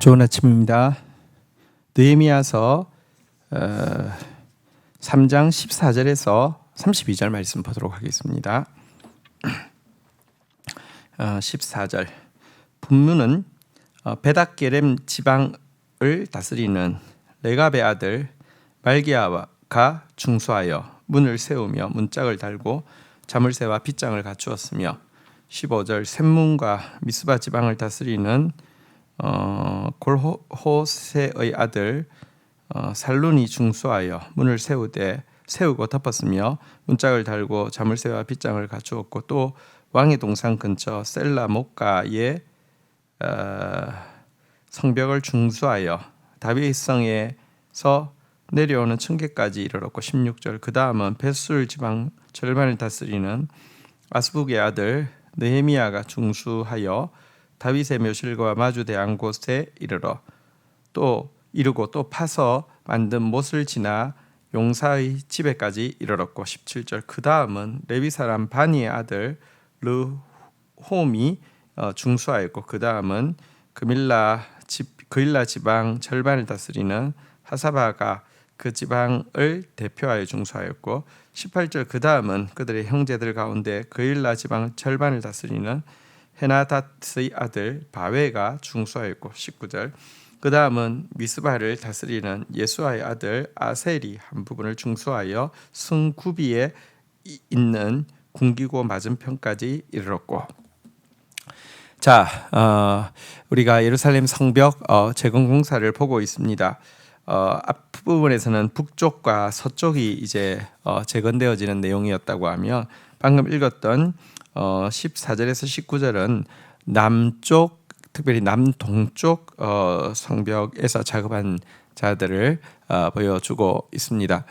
좋은 아침입니다. 느헤미야서 3장 14절에서 32절 말씀 보도록 하겠습니다. 14절 분문은 베닥게렘 지방을 다스리는 레갑의 아들 말기야가 중수하여 문을 세우며 문짝을 달고 자물쇠와 빗장을 갖추었으며 15절 샘문과 미스바 지방을 다스리는 골호세의 아들 살룬이 중수하여 문을 세우고 덮었으며 문짝을 달고 자물쇠와 빗장을 갖추었고 또 왕의 동산 근처 셀라 목가의 성벽을 중수하여 다윗 성에서 내려오는 층계까지 이르렀고 16절 그 다음은 벳술 지방 절반을 다스리는 아스북의 아들 느헤미야가 중수하여 다윗의 묘실과 마주대한 곳에 이르고 또 파서 만든 못을 지나 용사의 집에까지 이르렀고 17절 그 다음은 레위 사람 바니의 아들 르홈이 중수하였고 그 다음은 그일라 지방 절반을 다스리는 하사바가 그 지방을 대표하여 중수하였고 18절 그 다음은 그들의 형제들 가운데 그일라 지방 절반을 다스리는 헤나닷의 아들 바웨가 중수하였고 19절 그 다음은 미스바를 다스리는 예수아의 아들 아셀이 한 부분을 중수하여 승구비에 있는 궁기고 맞은편까지 이르렀고 자, 우리가 예루살렘 성벽 재건 공사를 보고 있습니다. 앞부분에서는 북쪽과 서쪽이 이제 재건되어지는 내용이었다고 하면 방금 읽었던 14절에서 19절은 남쪽 특별히 남동쪽 성벽에서 작업한 자들을 보여주고 있습니다.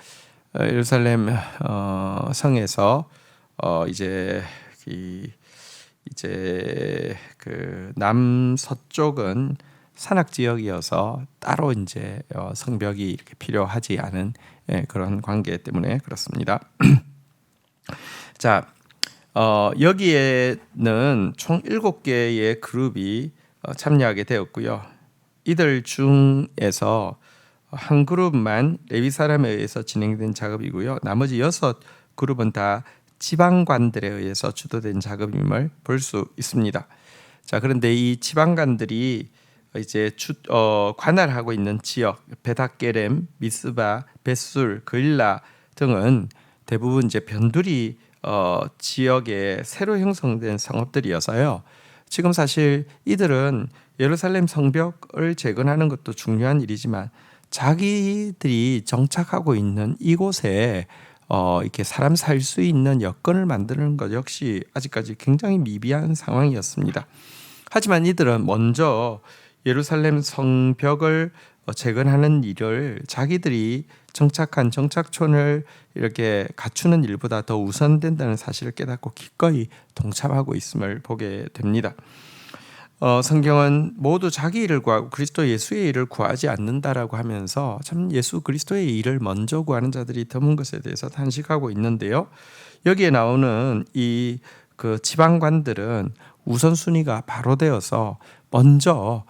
예루살렘 성에서 이제 그 남서쪽은 산악 지역이어서 따로 이제 성벽이 이렇게 필요하지 않은 그런 관계 때문에 그렇습니다. 자, 여기에는 총 7개의 그룹이 참여하게 되었고요. 이들 중에서 한 그룹만 레위 사람에 의해서 진행된 작업이고요. 나머지 6그룹은 다 지방관들에 의해서 주도된 작업임을 볼 수 있습니다. 자, 그런데 이 지방관들이 이제 관할하고 있는 지역 베닥게렘, 미스바, 벳술, 그일라 등은 대부분 이제 변두리 지역에 새로 형성된 성읍들이어서요. 지금 사실 이들은 예루살렘 성벽을 재건하는 것도 중요한 일이지만 자기들이 정착하고 있는 이곳에 이렇게 사람 살 수 있는 여건을 만드는 것 역시 아직까지 굉장히 미비한 상황이었습니다. 하지만 이들은 먼저 예루살렘 성벽을 재건하는 일을 자기들이 정착한 정착촌을 이렇게 갖추는 일보다 더 우선된다는 사실을 깨닫고 기꺼이 동참하고 있음을 보게 됩니다. 성경은 모두 자기 일을 구하고 그리스도 예수의 일을 구하지 않는다라고 하면서 참 예수 그리스도의 일을 먼저 구하는 자들이 드문 것에 대해서 탄식하고 있는데요. 여기에 나오는 그 지방관들은 우선순위가 바로 되어서 먼저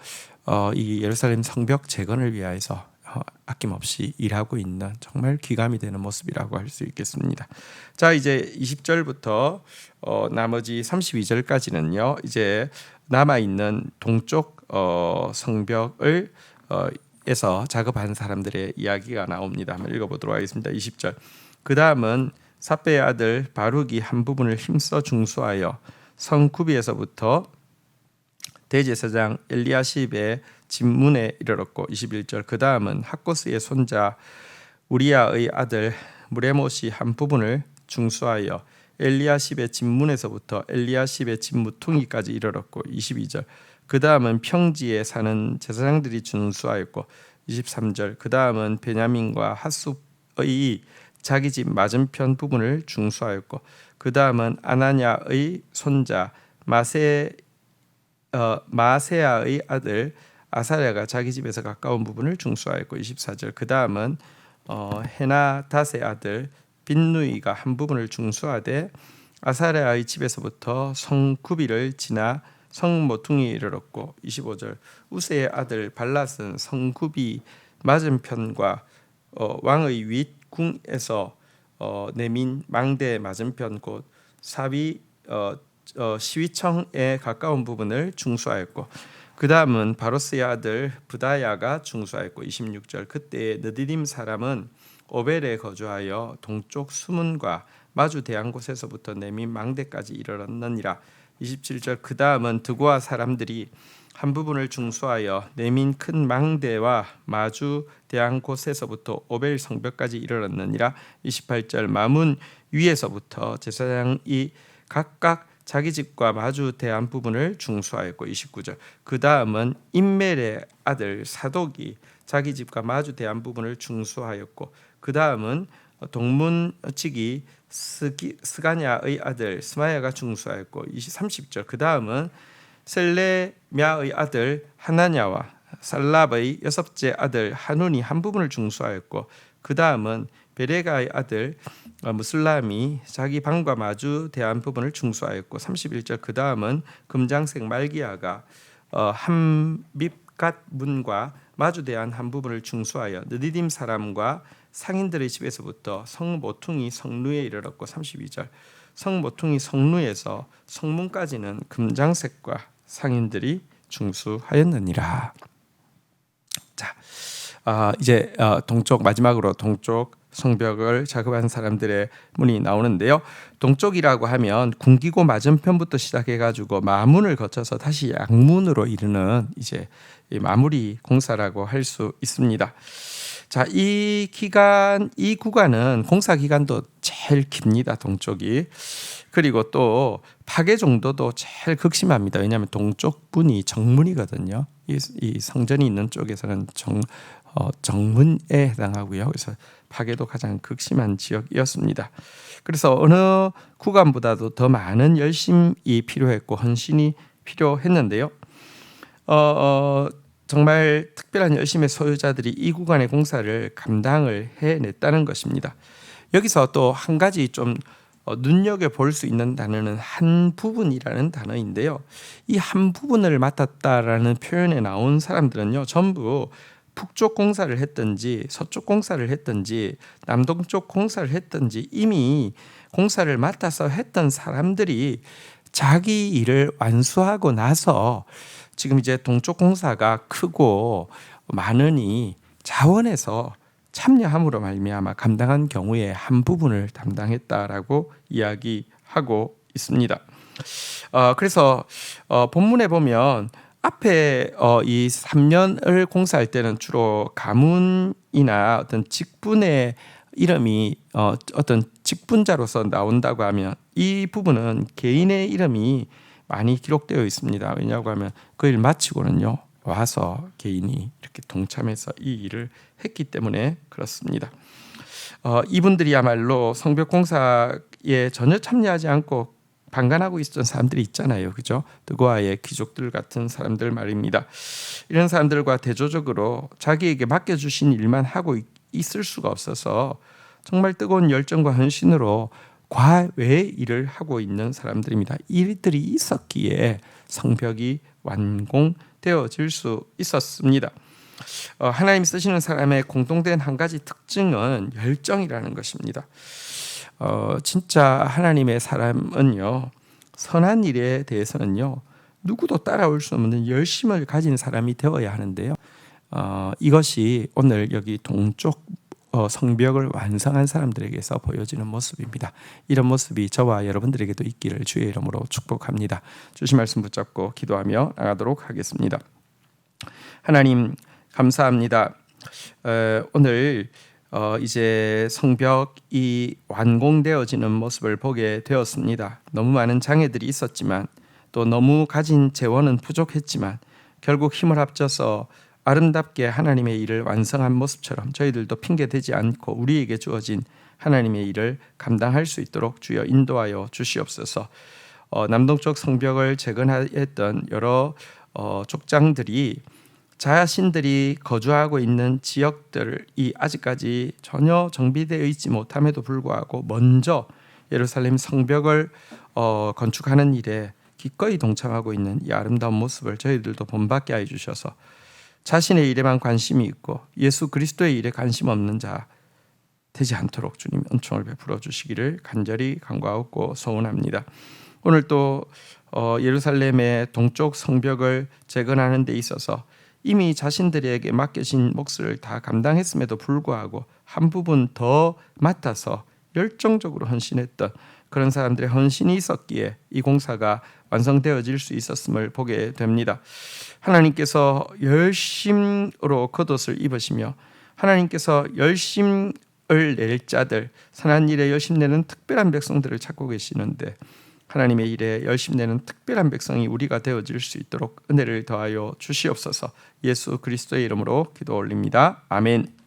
이 예루살렘 성벽 재건을 위하여서 아낌없이 일하고 있는 정말 귀감이 되는 모습이라고 할 수 있겠습니다. 자, 이제 20절부터 나머지 32절까지는요. 이제 남아 있는 동쪽 성벽을 에서 작업한 사람들의 이야기가 나옵니다. 한번 읽어보도록 하겠습니다. 20절. 그 다음은 삿배의 아들 바룩이 한 부분을 힘써 중수하여 성구비에서부터 대제사장 엘리야십의 집문에 이르렀고 21절 그 다음은 학고스의 손자 우리야의 아들 무레못이 한 부분을 중수하여 엘리야십의 집문에서부터 엘리야십의 집무퉁이까지 이르렀고 22절 그 다음은 평지에 사는 제사장들이 중수하였고 23절 그 다음은 베냐민과 핫숲의 자기 집 맞은편 부분을 중수하였고 그 다음은 아나냐의 손자 마세야의 아들 아사랴가 자기 집에서 가까운 부분을 중수하였고 24절 그 다음은 헤나닷의 아들 빈누이가 한 부분을 중수하되 아사랴의 집에서부터 성구비를 지나 성 모퉁이에 이르렀고 25절 우세의 아들 발랏은 성굽이 맞은편과 왕의 윗궁에서 내민 망대 맞은편 곧 사위 시위청에 가까운 부분을 중수하였고 그 다음은 바로스의 아들 부다야가 중수하였고 26절 그때 느디딤 사람은 오벨에 거주하여 동쪽 수문과 마주 대한 곳에서부터 내민 망대까지 이르렀느니라. 27절 그 다음은 드고아 사람들이 한 부분을 중수하여 내민 큰 망대와 마주 대한 곳에서부터 오벨 성벽까지 이르렀느니라. 28절 마문 위에서부터 제사장이 각각 자기 집과 마주 대한 부분을 중수하였고 29절 그 다음은 임멜의 아들 사독이 자기 집과 마주 대한 부분을 중수하였고 그 다음은 동문직이 스가냐의 아들 스마야가 중수하였고 30절 그 다음은 셀레미아의 아들 하나냐와 살랍의 여섯째 아들 하눈이 한 부분을 중수하였고 그 다음은 베레가의 아들 무슬람이 자기 방과 마주 대한 부분을 중수하였고 31절 그 다음은 금장색 말기야가 함빕갓 문과 마주 대한 한 부분을 중수하여 느디딤 사람과 상인들의 집에서부터 성 모퉁이 성루에 이르렀고 32절 성 모퉁이 성루에서 성문까지는 금장색과 상인들이 중수하였느니라. 자, 이제 동쪽 마지막으로 동쪽 성벽을 작업한 사람들의 문이 나오는데요. 동쪽이라고 하면 궁기고 맞은편부터 시작해가지고 마문을 거쳐서 다시 양문으로 이르는 이제 마무리 공사라고 할 수 있습니다. 자, 이 구간은 공사 기간도 제일 깁니다. 동쪽이. 그리고 또 파괴 정도도 제일 극심합니다. 왜냐하면 동쪽 분이 정문이거든요. 이 성전이 있는 쪽에서는 정문에 해당하고요. 그래서 파괴도 가장 극심한 지역이었습니다. 그래서 어느 구간보다도 더 많은 열심이 필요했고 헌신이 필요했는데요. 정말 특별한 열심의 소유자들이 이 구간의 공사를 감당을 해냈다는 것입니다. 여기서 또 한 가지 좀 눈여겨볼 수 있는 단어는 한 부분이라는 단어인데요. 이 한 부분을 맡았다라는 표현에 나온 사람들은요, 전부 북쪽 공사를 했든지 서쪽 공사를 했든지 남동쪽 공사를 했든지 이미 공사를 맡아서 했던 사람들이 자기 일을 완수하고 나서 지금 이제 동쪽 공사가 크고 많으니 자원해서 참여함으로 말미암아 감당한 경우에 한 부분을 담당했다라고 이야기하고 있습니다. 그래서 본문에 보면 앞에 이 3년을 공사할 때는 주로 가문이나 어떤 직분의 이름이 어떤 직분자로서 나온다고 하면 이 부분은 개인의 이름이 많이 기록되어 있습니다. 왜냐하고 하면 그 일 마치고는요 와서 개인이 이렇게 동참해서 이 일을 했기 때문에 그렇습니다. 이분들이야말로 성벽 공사에 전혀 참여하지 않고 방관하고 있었던 사람들이 있잖아요, 그죠? 드고아의 귀족들 같은 사람들 말입니다. 이런 사람들과 대조적으로 자기에게 맡겨주신 일만 하고 있을 수가 없어서 정말 뜨거운 열정과 헌신으로 과외의 일을 하고 있는 사람들입니다. 일들이 있었기에 성벽이 완공되어질 수 있었습니다. 하나님 쓰시는 사람의 공통된 한 가지 특징은 열정이라는 것입니다. 진짜 하나님의 사람은요, 선한 일에 대해서는요 누구도 따라올 수 없는 열심을 가진 사람이 되어야 하는데요. 이것이 오늘 여기 동쪽 성벽을 완성한 사람들에게서 보여지는 모습입니다. 이런 모습이 저와 여러분들에게도 있기를 주의 이름으로 축복합니다. 주신 말씀 붙잡고 기도하며 나가도록 하겠습니다. 하나님 감사합니다. 오늘 이제 성벽이 완공되어지는 모습을 보게 되었습니다. 너무 많은 장애들이 있었지만 또 너무 가진 재원은 부족했지만 결국 힘을 합쳐서 아름답게 하나님의 일을 완성한 모습처럼 저희들도 핑계대지 않고 우리에게 주어진 하나님의 일을 감당할 수 있도록 주여 인도하여 주시옵소서. 남동쪽 성벽을 재건했던 여러 족장들이 자신들이 거주하고 있는 지역들이 아직까지 전혀 정비되어 있지 못함에도 불구하고 먼저 예루살렘 성벽을 건축하는 일에 기꺼이 동참하고 있는 이 아름다운 모습을 저희들도 본받게 하여 주셔서 자신의 일에만 관심이 있고 예수 그리스도의 일에 관심 없는 자 되지 않도록 주님 은총을 베풀어 주시기를 간절히 간구하고 소원합니다. 오늘 또 예루살렘의 동쪽 성벽을 재건하는 데 있어서 이미 자신들에게 맡겨진 몫을 다 감당했음에도 불구하고 한 부분 더 맡아서 열정적으로 헌신했던 그런 사람들의 헌신이 있었기에 이 공사가 완성되어질 수 있었음을 보게 됩니다. 하나님께서 열심으로 겉옷을 입으시며 하나님께서 열심을 낼 자들, 선한 일에 열심내는 특별한 백성들을 찾고 계시는데 하나님의 일에 열심내는 특별한 백성이 우리가 되어질 수 있도록 은혜를 더하여 주시옵소서. 예수 그리스도의 이름으로 기도 올립니다. 아멘.